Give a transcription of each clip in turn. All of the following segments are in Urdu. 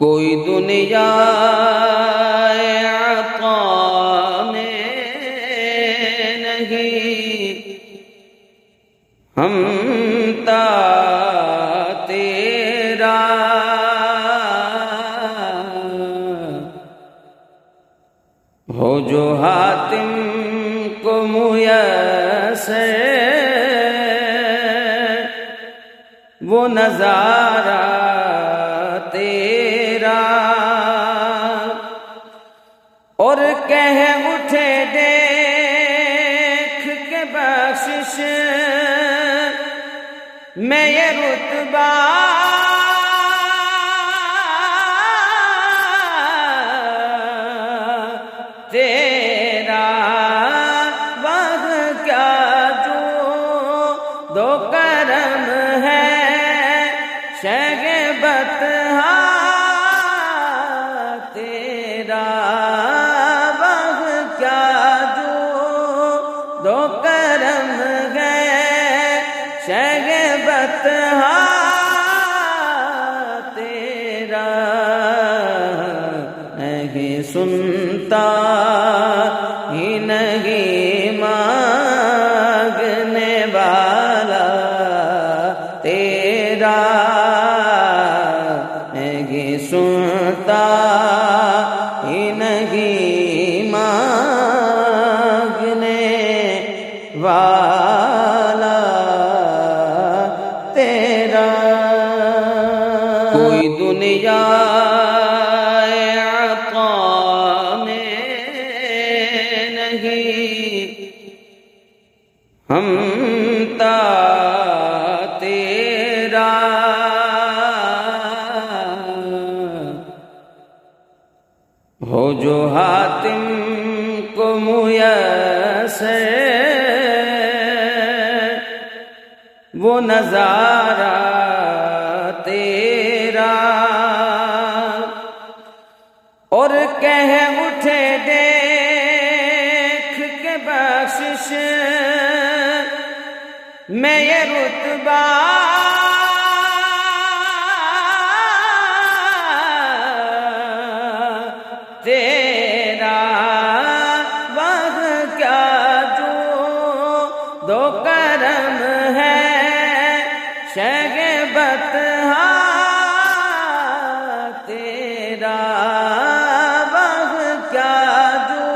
کوئی دنیا عطا میں نہیں، ہم تا تیرا ہو جو حاتم کو میسر وہ نظارہ تیرا، اور کہہ اٹھے دیکھ کے بخشش میں یہ رتبہ تیرا، وہاں کیا جو دو کرم ہے شگبت تیرا، وہاں کیا جو دو کرم ہے شگبت تیرا، نہیں سنتا ہی نہیں مانگنے والا تیرا، نہیں سنتا ہی نہیں مانگنے والا تیرا، کوئی دنیا عطا میں نہیں، ہم تا تیرا ہو جو حاتم کو میسر وہ نظارہ تیرا، اور کہہ اٹھے دیکھ کے بخشش میں یہ رتبہ تیرا، وہاں کیا جو دو کرم ہے شگبت تیرا، وہاں کیا جو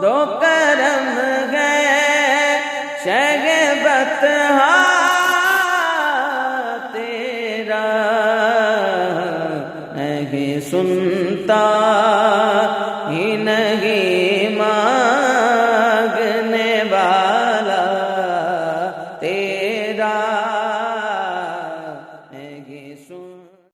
دو کرم ہے شگبت تیرا، نہیں سنتا ہی نہیں مانگنے والا تیرا۔